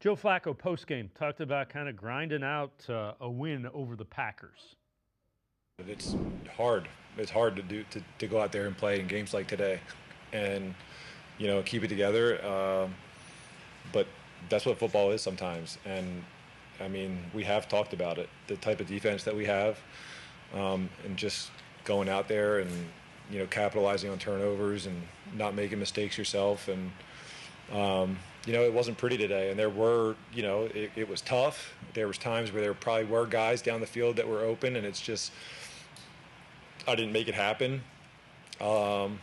Joe Flacco postgame talked about kind of grinding out a win over the Packers. It's hard. It's hard to go out there and play in games like today, and keep it together. But that's what football is sometimes. And I mean, we have talked about it, the type of defense that we have, and just going out there and capitalizing on turnovers and not making mistakes yourself. And it wasn't pretty today, and there were, it was tough. There was times where there probably were guys down the field that were open, and it's just I didn't make it happen. And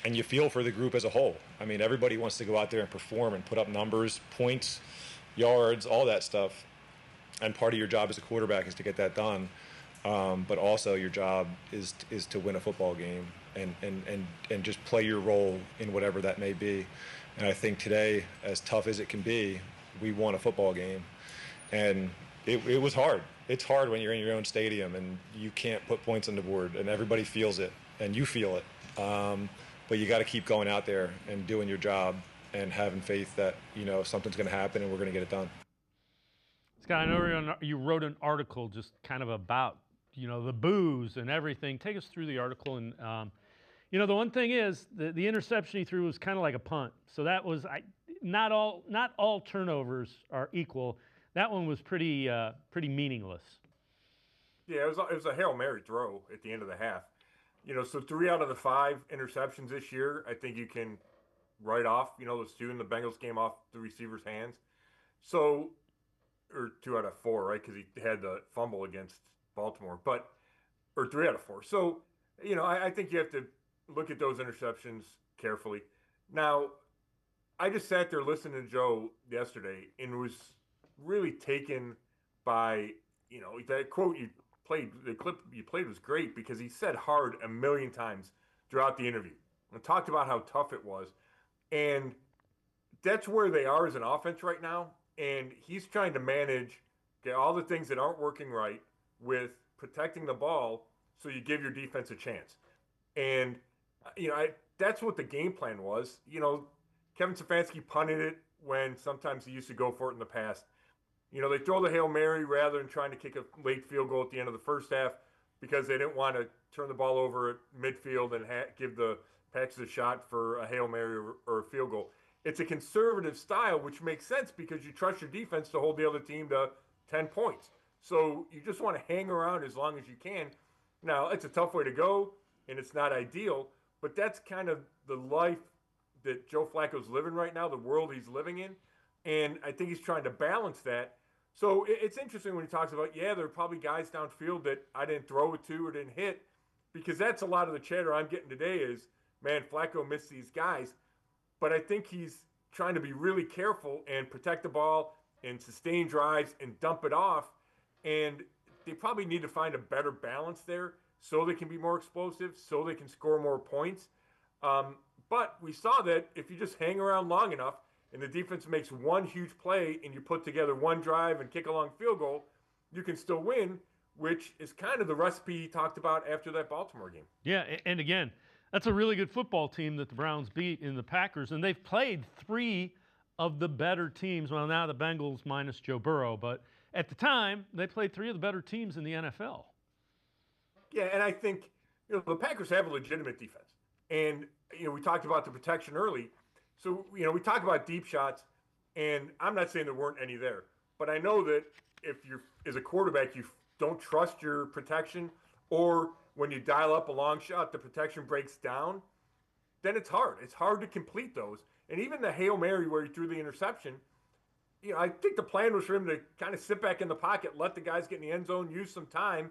you feel for the group as a whole. I mean, everybody wants to go out there and perform and put up numbers, points, yards, all that stuff. And part of your job as a quarterback is to get that done. But also your job is to win a football game and just play your role in whatever that may be. And I think today, as tough as it can be, we won a football game. And it was hard. It's hard when you're in your own stadium and you can't put points on the board, and everybody feels it, and you feel it. But you got to keep going out there and doing your job and having faith that something's going to happen and we're going to get it done. Scott, I know you wrote an article just kind of about the boos and everything. Take us through the article. And the one thing is the interception he threw was kind of like a punt. So that was not all turnovers are equal. That one was pretty meaningless. Yeah, it was a Hail Mary throw at the end of the half. So 3 out of the 5 interceptions this year, I think you can write off, those 2 in the Bengals game off the receiver's hands. So, or 2 out of 4, right? Because he had the fumble against Baltimore, or 3 out of 4. So, I think you have to look at those interceptions carefully. Now, I just sat there listening to Joe yesterday and was really taken by, that quote the clip you played was great because he said hard a million times throughout the interview and talked about how tough it was. And that's where they are as an offense right now. And he's trying to manage all the things that aren't working right with protecting the ball so you give your defense a chance. And, that's what the game plan was. Kevin Stefanski punted it when sometimes he used to go for it in the past. They throw the Hail Mary rather than trying to kick a late field goal at the end of the first half because they didn't want to turn the ball over at midfield and give the Packers a shot for a Hail Mary or a field goal. It's a conservative style, which makes sense because you trust your defense to hold the other team to 10 points. So you just want to hang around as long as you can. Now, it's a tough way to go, and it's not ideal, but that's kind of the life that Joe Flacco's living right now, the world he's living in. And I think he's trying to balance that. So it's interesting when he talks about, there are probably guys downfield that I didn't throw it to or didn't hit, because that's a lot of the chatter I'm getting today is, man, Flacco missed these guys. But I think he's trying to be really careful and protect the ball and sustain drives and dump it off. And they probably need to find a better balance there so they can be more explosive, so they can score more points. But we saw that if you just hang around long enough, and the defense makes one huge play and you put together one drive and kick a long field goal, you can still win, which is kind of the recipe he talked about after that Baltimore game. Yeah, and again, that's a really good football team that the Browns beat in the Packers, and they've played 3 of the better teams. Well, now the Bengals minus Joe Burrow, but at the time, they played 3 of the better teams in the NFL. Yeah, and I think the Packers have a legitimate defense. And we talked about the protection early. So, we talk about deep shots, and I'm not saying there weren't any there. But I know that if you're, as a quarterback, you don't trust your protection, or when you dial up a long shot, the protection breaks down, then it's hard. It's hard to complete those. And even the Hail Mary where he threw the interception, I think the plan was for him to kind of sit back in the pocket, let the guys get in the end zone, use some time,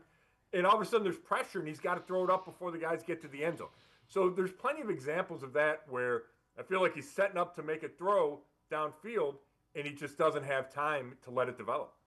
and all of a sudden there's pressure, and he's got to throw it up before the guys get to the end zone. So there's plenty of examples of that where I feel like he's setting up to make a throw downfield, and he just doesn't have time to let it develop.